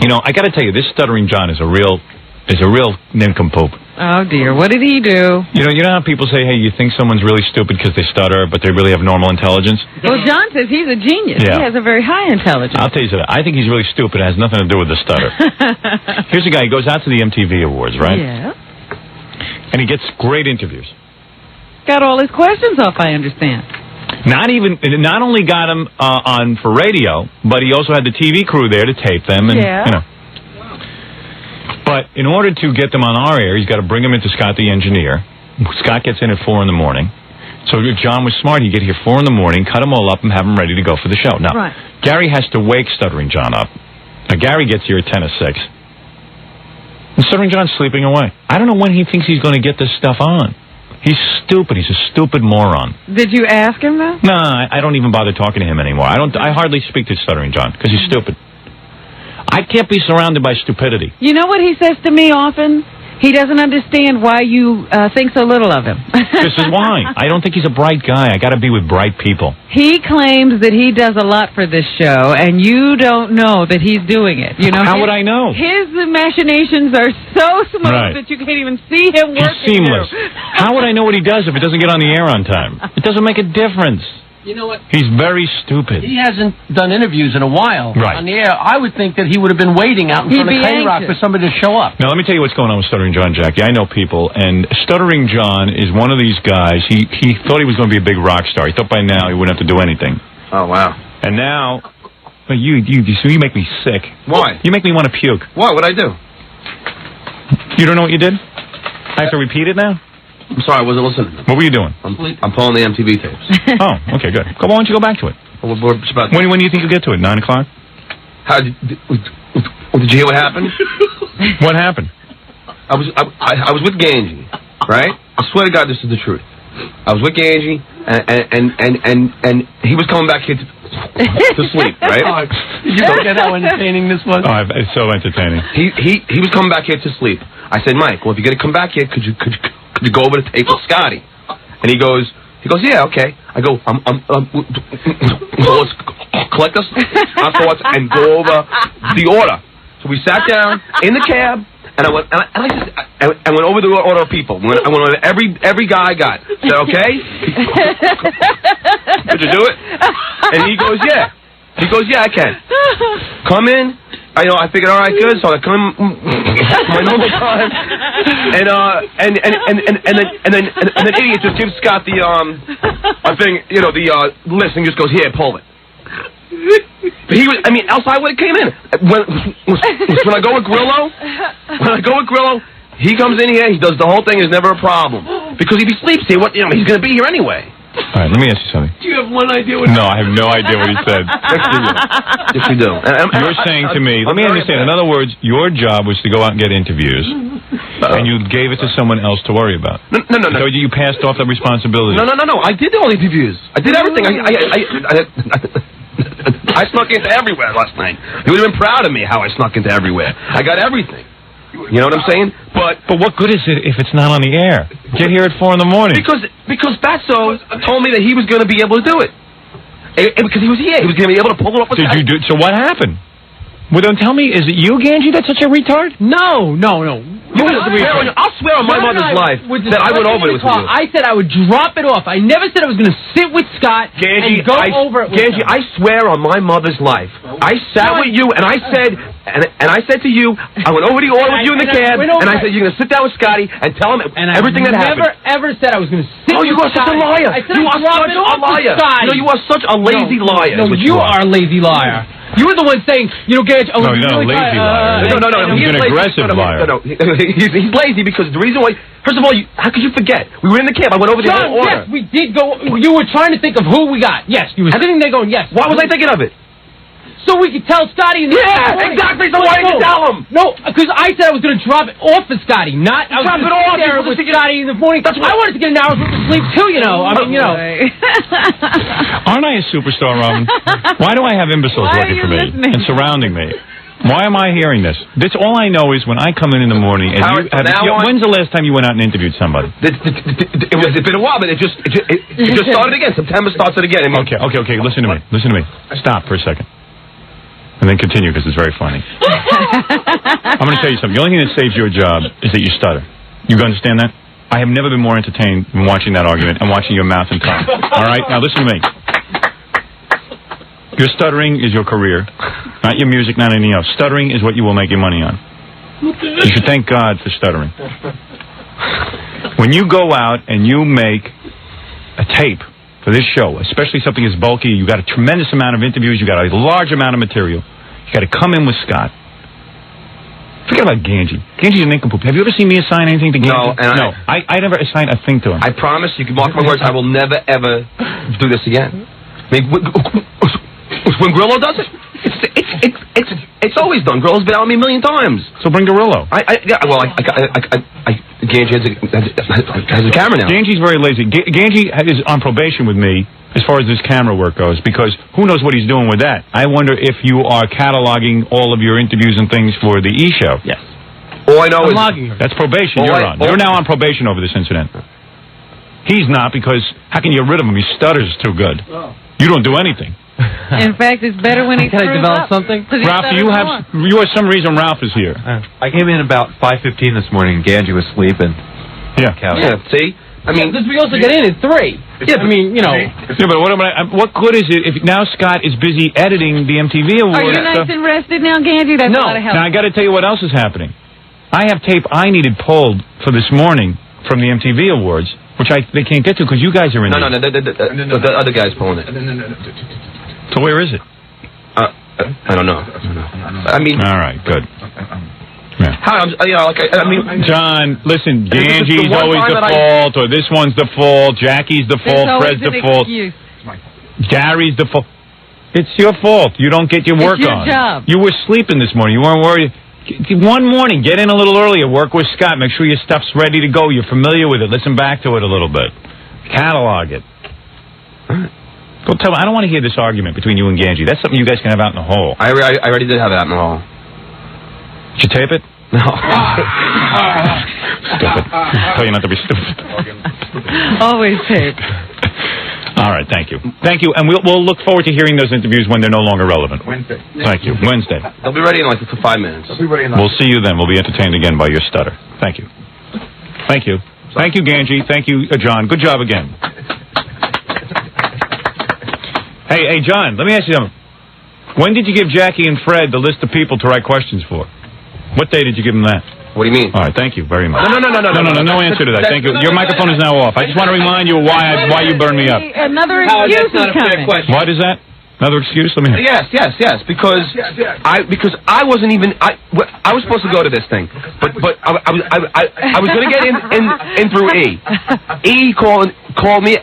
You know, I got to tell you, this Stuttering John is a real nincompoop. Oh, dear. What did he do? You know how people say, hey, you think someone's really stupid because they stutter, but they really have normal intelligence? Well, John says he's a genius. Yeah. He has a very high intelligence. I'll tell you something. I think he's really stupid. It has nothing to do with the stutter. Here's a guy. He goes out to the MTV Awards, right? Yeah. And he gets great interviews. Got all his questions off, I understand. Not only got him on for radio, but he also had the TV crew there to tape them. And, Yeah. You know. But in order to get them on our air, he's got to bring them into Scott the engineer. Scott gets in at 4 in the morning. So if John was smart, he'd get here 4 in the morning, cut them all up, and have them ready to go for the show. Now, right. Gary has to wake Stuttering John up. Now, Gary gets here at 10 of 6. And Stuttering John's sleeping away. I don't know when he thinks he's going to get this stuff on. He's stupid. He's a stupid moron. Did you ask him, though? No, I don't even bother talking to him anymore. I hardly speak to Stuttering John because he's stupid. I can't be surrounded by stupidity. You know what he says to me often? He doesn't understand why you think so little of him. This is why. I don't think he's a bright guy. I got to be with bright people. He claims that he does a lot for this show, and you don't know that he's doing it. You know, how would I know? His machinations are so smooth that you can't even see him working. He's seamless. How would I know what he does if it doesn't get on the air on time? It doesn't make a difference. You know what? He's very stupid. He hasn't done interviews in a while on the air. I would think that he would have been waiting out in front of K-Rock for somebody to show up. Now, let me tell you what's going on with Stuttering John, Jackie. I know people, and Stuttering John is one of these guys. He thought he was going to be a big rock star. He thought by now he wouldn't have to do anything. Oh, wow. And now, you make me sick. Why? You make me want to puke. What? What'd I do? You don't know what you did? I have to repeat it now? I'm sorry, I wasn't listening. What were you doing? I'm pulling the MTV tapes. Oh, okay, good. Why don't you go back to it? Well, it's about when do you think you'll get to it? 9 o'clock? Did you hear what happened? What happened? I was with Ganji, right? I swear to God, this is the truth. I was with Ganji, and he was coming back here to sleep, right? Did you forget how entertaining this was? Oh, it's so entertaining. He was coming back here to sleep. I said, Mike, well, if you're gonna come back here, could you go over to tape with Scotty? And he goes, yeah, okay. I go, let's collect us our thoughts and go over the order. So we sat down in the cab, and I went over the order of people. I went over every guy I got. Said, okay, could you do it? And he goes, yeah. He goes, yeah, I can. Come in. I figured, all right, good. So I come in my normal time, and then idiot just gives Scott the the list and just goes, here, pull it. But else I would have came in. When I go with Grillo, he comes in here, he does the whole thing, is never a problem. Because if he sleeps here, he's going to be here anyway. All right, let me ask you something. Do you have one idea what No, I have no idea what he said. Yes, you do. You're saying to me, let me understand, in other words, your job was to go out and get interviews, and you gave it to someone else to worry about. No. So you passed off that responsibility. No. I did all the interviews. I did everything. I snuck into everywhere last night. You would have been proud of me how I snuck into everywhere. I got everything. You know what I'm saying? But what good is it if it's not on the air? Get here at 4 in the morning. Because Basso told me that he was going to be able to do it. Because he was here. He was going to be able to pull it off. So what happened? Well, don't tell me, is it you, Ganji, that's such a retard? No. I'll swear on my mother's life that I went over it with you. I said I would drop it off. I never said I was going to sit with Scott and go over it with him. I swear on my mother's life. I sat with you and I said to you, I went over the order with you in the cab, and I said, you're going to sit down with Scotty and tell him everything that happened. I never ever said I was going to sit with Scotty. Oh, you are such a liar. I said you are such a liar. No, you are such a lazy liar. No, you are a lazy liar. You were the one saying, Gage, No, lazy liar. No. He's an aggressive liar. No, he's lazy because the reason why, first of all, how could you forget? We were in the cab. I went over the whole order. Yes, we did go. You were trying to think of who we got. Yes, you were sitting there going, yes. Why was I thinking of it? So we could tell Scotty in the morning. Exactly. So why didn't you tell him? No, because I said I was going to drop it off for Scotty, not I was drop it off there with Scotty in the morning. I wanted to get an hour's worth of sleep too, Aren't I a superstar, Robin? Why do I have imbeciles working for me and surrounding me? Why am I hearing this? All I know is when I come in the morning, and when's the last time you went out and interviewed somebody? It's been a while, but it just started again. September starts it again. Okay. Listen to me. Stop for a second. And then continue because it's very funny. I'm going to tell you something. The only thing that saves your job is that you stutter. You understand that? I have never been more entertained than watching that argument and watching your mouth and tongue. All right? Now listen to me. Your stuttering is your career, not your music, not anything else. Stuttering is what you will make your money on. You should thank God for stuttering. When you go out and you make a tape for this show, especially something as bulky, you got a tremendous amount of interviews, you got a large amount of material, you got to come in with Scott. Forget about Ganji. Ganji's a nincompoop. Have you ever seen me assign anything to Ganji? No. I never assign a thing to him. I promise, you can mark my words, I will never, ever do this again. I mean, when Grillo does it, it's always done. Grillo's been out on me a million times. So bring Grillo. Ganji has a camera now. Ganji's very lazy. Ganji is on probation with me as far as this camera work goes, because who knows what he's doing with that. I wonder if you are cataloging all of your interviews and things for the E! Show. Yes. All I know is... That's probation you're on. You're now on probation over this incident. He's not, because how can you get rid of him? He stutters too good. You don't do anything. In fact, it's better when he Can I develop something? Ralph, you have some reason Ralph is here. I came in about 5:15 this morning, and Ganji was sleeping. Yeah. See? I mean, this supposed to get in at 3. Yeah, I mean, you know. Yeah, but what good is it if now Scott is busy editing the MTV Awards? Are you nice and rested now, Ganji? That's a lot of help. Now I got to tell you what else is happening. I have tape I needed pulled for this morning from the MTV Awards, which they can't get to because you guys are in. No, the other guy's pulling it. So where is it? I don't know. I mean, all right, good. Yeah. I mean, John, listen, Ganji's always the fault, or this one's the fault, Jackie's the fault, Fred's the fault, Gary's the fault. It's your fault. You don't get your work on. It's your job. You were sleeping this morning. You weren't worried. One morning, get in a little earlier, work with Scott, make sure your stuff's ready to go. You're familiar with it. Listen back to it a little bit. Catalog it. Go tell me. I don't want to hear this argument between you and Ganji. That's something you guys can have out in the hall. I already did have it out in the hall. Did you tape it? No. Stupid. I tell you not to be stupid. Always tape. All right, thank you. Thank you, and we'll look forward to hearing those interviews when they're no longer relevant. Wednesday. Thank you. Wednesday. They'll be ready in like 5 minutes. We'll see you then. We'll be entertained again by your stutter. Thank you. Thank you. Thank you, Ganji. Thank you, John. Good job again. Hey, John, let me ask you something. When did you give Jackie and Fred the list of people to write questions for? What day did you give them that? What do you mean? All right, thank you very much. No answer to that. Thank you. Your microphone is now off. I just want to remind you why you burned me up. Another excuse is coming. What is that? Another excuse? Let me hear. Yes. Because I wasn't even. I was supposed to go to this thing, but I was going to get in through E. E called me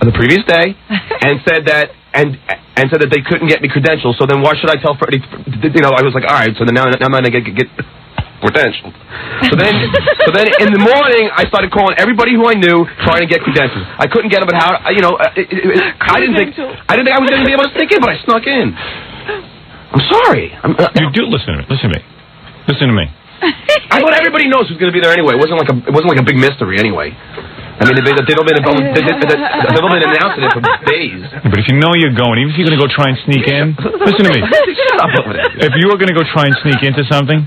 the previous day and said that said that they couldn't get me credentials. So then why should I tell Freddie? I was like, all right. So then now I'm going to get credentials. So then in the morning I started calling everybody who I knew trying to get credentials. I couldn't get them, but how? I didn't think I was going to be able to sneak in, but I snuck in. I'm sorry. You do listen to me. Listen to me. I thought everybody knows who's going to be there anyway. It wasn't like a big mystery anyway. I mean, they've been announcing it for days. But if you know you're going, even if you're going to go try and sneak in, listen to me. Shut up over there. If you are going to go try and sneak into something,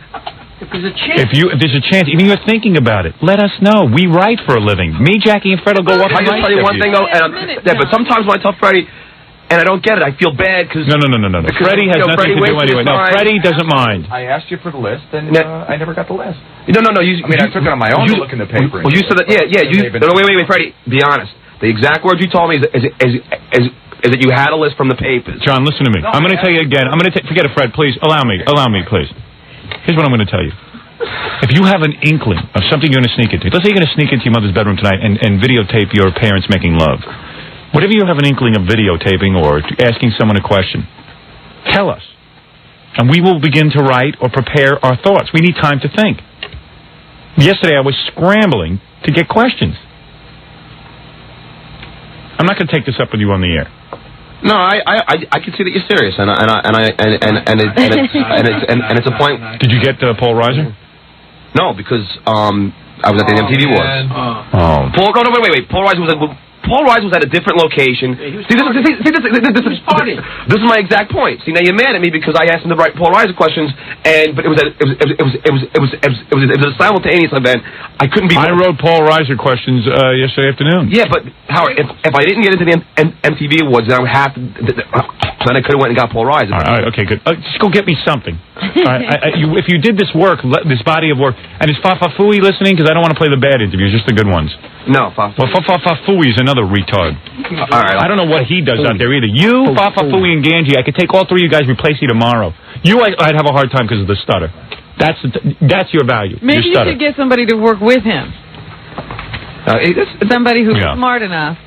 if there's a chance, even you're thinking about it, let us know. We write for a living. Me, Jackie, and Fred will go up and I just tell you one thing though, but sometimes when I tell Freddie, and I don't get it, I feel bad because... No. Freddie has nothing to do anyway. No, Freddie doesn't mind. I asked you for the list, and I never got the list. No. I took it on my own to look in the paper. Well, you said that... Yeah. Wait, Freddie, be honest. The exact words you told me is that you had a list from the papers. John, listen to me. I'm going to tell you again. Forget it, Fred, please. Allow me, please. Here's what I'm going to tell you. If you have an inkling of something you're going to sneak into, let's say you're going to sneak into your mother's bedroom tonight and videotape your parents making love. Whatever you have an inkling of videotaping or asking someone a question, tell us. And we will begin to write or prepare our thoughts. We need time to think. Yesterday I was scrambling to get questions. I'm not going to take this up with you on the air. No, I can see that you're serious, and it's a point. Did you get Paul Reiser? No, because I was at the MTV Awards. Oh. Paul, no, wait. Paul Reiser Paul Reiser was at a different location. This is my exact point. See, now you're mad at me because I asked him the right Paul Reiser questions, but it was a simultaneous event. I couldn't be. I wrote Paul Reiser questions yesterday afternoon. Yeah, but Howard, if I didn't get into the MTV Awards, then I would have to. Then I could have went and got Paul Reiser. All right, okay, good. Just go get me something. If you did this work, this body of work, and is Fafafui listening? Because I don't want to play the bad interviews, just the good ones. No, Fafafui. Well, Fafafui is another retard. All right, I don't know what he does out there either. You, Fafafui, and Ganji, I could take all three of you guys, replace you tomorrow. You, I'd have a hard time because of the stutter. That's your value. Maybe you should get somebody to work with him. Somebody who's smart enough,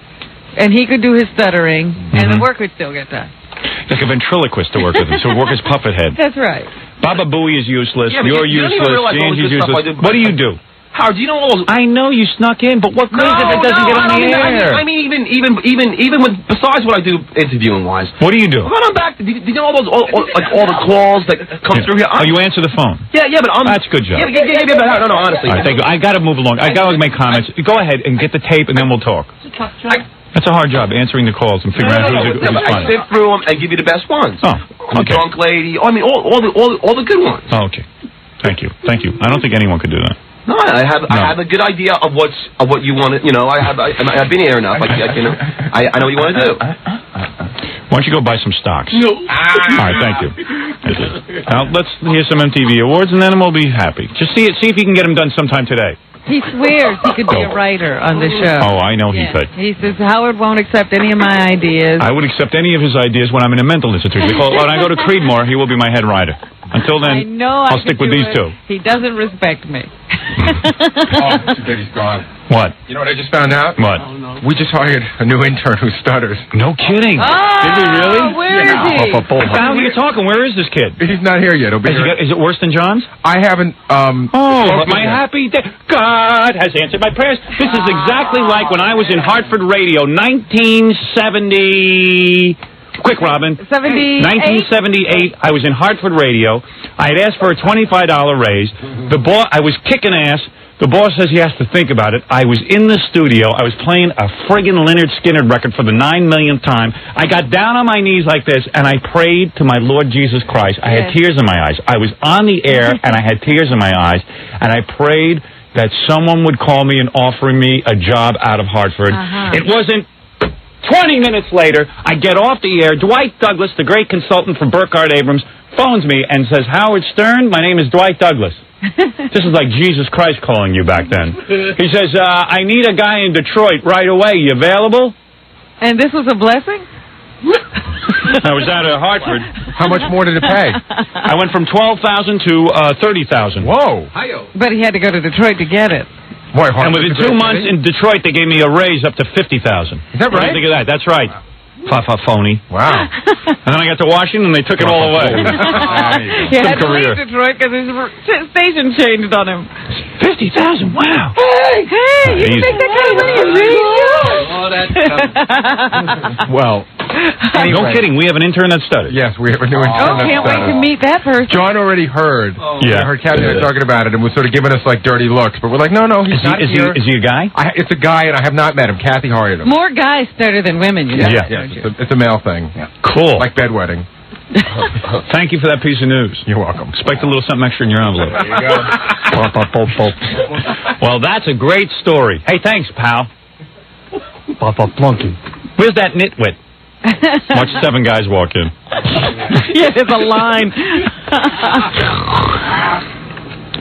and he could do his stuttering, and the work would still get done. Like a ventriloquist to work with him, so work as puppet head. That's right. Baba Booey is useless. Yeah, You're useless. Ganji's useless. What do you do? Howard, do you know all those... I know you snuck in, but what good if it doesn't get on the air? I mean, even with, besides what I do interviewing-wise. What do you do? Run on back. Did you know all those, all the calls that come through here? Oh, you answer the phone? Yeah, but That's a good job. Yeah, no, honestly. All right, thank you. I got to move along. I got to make comments. Go ahead and get the tape, and then we'll talk. That's a hard job, answering the calls and figuring out who's I sift through them and give you the best ones. Oh, okay. The drunk lady. I mean, all the good ones. Oh, okay. Thank you. I don't think anyone could do that. No, I have a good idea of what you want to. You know, I've been here enough. I know what you want to do. Why don't you go buy some stocks? No. All right, thank you. Now let's hear some MTV Awards, and then we'll be happy. Just see if you can get them done sometime today. He swears he could be a writer on the show. Oh, I know he could. He says, Howard won't accept any of my ideas. I would accept any of his ideas when I'm in a mental institution. When I go to Creedmoor, he will be my head writer. Until then, I'll stick with these two. He doesn't respect me. Too bad he's gone. What? You know what I just found out? What? We just hired a new intern who stutters. No kidding. Oh, did we really? Where is he? Now you're talking. Where is this kid? He's not here yet. He'll be here. Is it worse than John's? I haven't, my happy day. God has answered my prayers. This is exactly like when I was in Hartford Radio, 1970... Quick, Robin. 1978, I was in Hartford Radio. I had asked for a $25 raise. I was kicking ass. The boss says he has to think about it. I was in the studio. I was playing a friggin' Lynyrd Skynyrd record for the 9 millionth time. I got down on my knees like this, and I prayed to my Lord Jesus Christ. I had tears in my eyes. I was on the air, and I had tears in my eyes, and I prayed that someone would call me and offer me a job out of Hartford. It wasn't 20 minutes later, I get off the air. Dwight Douglas, the great consultant for Burkhardt Abrams, phones me and says, Howard Stern, my name is Dwight Douglas. This is like Jesus Christ calling you back then. He says, I need a guy in Detroit right away. You available? And this was a blessing? I was out of Hartford. How much more did it pay? I went from $12,000 to $30,000. Whoa. But he had to go to Detroit to get it. Boy, and within 2 months in Detroit, they gave me a raise up to $50,000. Is that right? What do you think of that? That's right. Phony. Wow. And then I got to Washington, and they took it all away. He had to leave Detroit because his station changed on him. 50,000. Wow. Hey, you can make that kind of money. Well, anyway. No kidding. We have an intern that stutters. Yes, we have a new intern that can't wait to meet that person. John already heard. Yeah. I heard Kathy talking about it and was sort of giving us like dirty looks. But we're like, no, he's not here. Is he a guy? It's a guy, and I have not met him. Kathy hired him. More guys stutter than women, you know. Yeah. It's a male thing. Yeah. Cool. Like bedwetting. Thank you for that piece of news. You're welcome. Expect a little something extra in your envelope. There you go. Well, that's a great story. Hey, thanks, pal. Flunky. Where's that nitwit? Watch 7 guys walk in. Yeah, there's a line.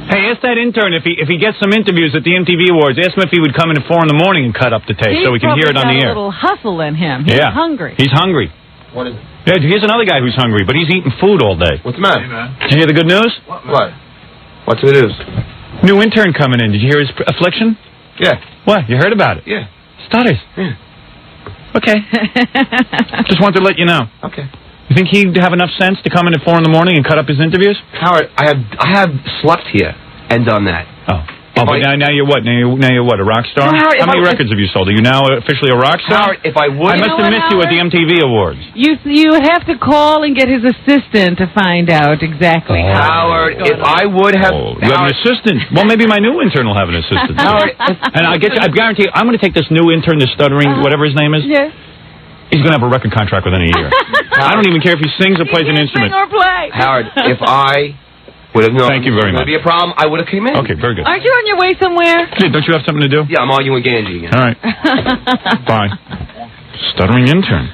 Hey, ask that intern if he gets some interviews at the MTV Awards. Ask him if he would come in at 4 in the morning and cut up the tape so we can hear it on the air. He's got a little hustle in him. He's hungry. He's hungry. What is it? Yeah, here's another guy who's hungry, but he's eating food all day. What's the matter? Did you hear the good news? What? What's the news? New intern coming in. Did you hear his affliction? Yeah. What? You heard about it? Yeah. Stutters. Yeah. Okay. Just wanted to let you know. Okay. You think he'd have enough sense to come in at 4 in the morning and cut up his interviews? Howard, I have slept here and done that. Oh. Oh, but now you're what? Now you're what? A rock star? No, Howard, how many records have you sold? Are you now officially a rock star? Howard, if I would... I must have missed you at the MTV Awards. You have to call and get his assistant to find out exactly. Howard, if I would have... You have an assistant. Well, maybe my new intern will have an assistant. Howard, and I guarantee you, I'm going to take this new intern, this stuttering, whatever his name is. Yes. He's going to have a record contract within a year. I don't even care if he sings or plays an instrument. Sing or play. Howard, if I would have known Thank you very much. it would be a problem, I would have came in. Okay, very good. Aren't you on your way somewhere? Hey, don't you have something to do? Yeah, I'm arguing with Ganji again. All right. Bye. Stuttering intern.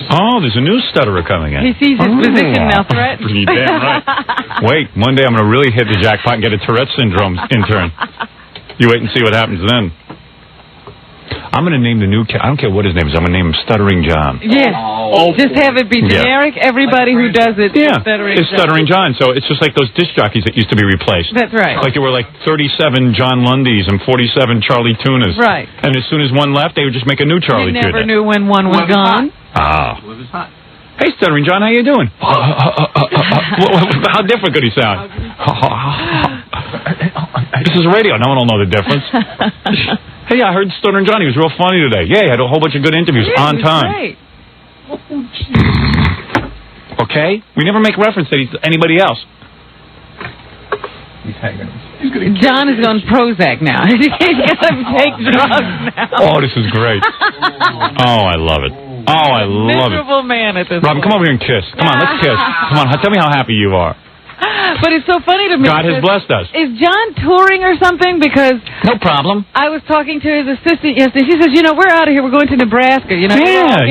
Oh, there's a new stutterer coming in. He sees his position now threatened. You're damn right. Wait, one day I'm going to really hit the jackpot and get a Tourette syndrome intern. You wait and see what happens then. I'm going to name the new I don't care what his name is. I'm going to name him Stuttering John. Yes. Just have it be generic. Everybody who does it is Stuttering John. So it's just like those disc jockeys that used to be replaced. That's right. Like there were like 37 John Lundys and 47 Charlie Tunas. Right. And as soon as one left, they would just make a new Charlie Tuna. You never knew when one was gone. Ah. Hey, Stuttering John, how you doing? How different could he sound? This is radio. No one will know the difference. Hey, I heard Stuttering John. He was real funny today. Yeah, he had a whole bunch of good interviews on time. Great. Okay? We never make reference to anybody else. John is on Prozac now. He's going to take drugs now. Oh, this is great. Oh, I love it. Oh, I love it. Miserable man at this Robin, come over here and kiss. Come on, let's kiss. Come on, tell me how happy you are. But it's so funny to me. God has blessed us. Is John touring or something? Because no problem. I was talking to his assistant yesterday. She says, we're out of here. We're going to Nebraska. Getting John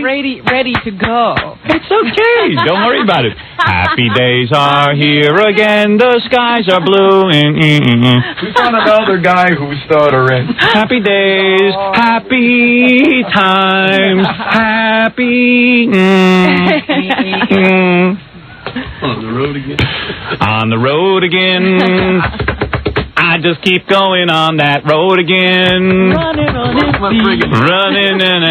ready to go. It's okay. Don't worry about it. Happy days are here again. The skies are blue. We found another guy who's stuttering. Happy days. Happy times. Happy. On the road again. On the road again. I just keep going on that road again. Running and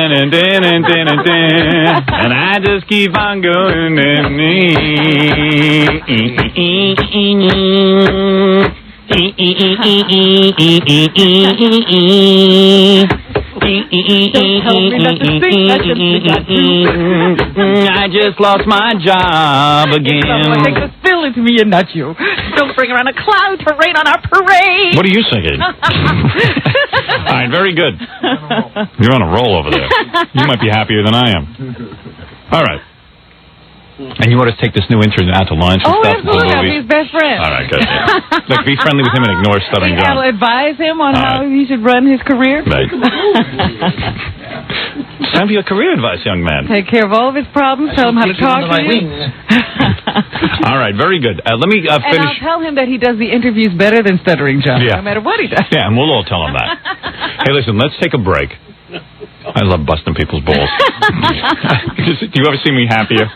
I just keep on going. I just lost my job again. Someone take the spill into me and not you. Don't bring around a cloud to rain on our parade. What are you singing? All right, very good. You're on a roll over there. You might be happier than I am. All right. And you want to take this new intern out to lunch and stuff? Absolutely. I'll be his best friend. All right, good. Look, be friendly with him and ignore Stuttering John. I'll advise him on how he should run his career. Right. It's time for your career advice, young man. Take care of all of his problems. Tell him how to talk to you. All right, very good. Let me finish. And I'll tell him that he does the interviews better than Stuttering John, no matter what he does. Yeah, and we'll all tell him that. Hey, listen, let's take a break. I love busting people's balls. Do you ever see me happier?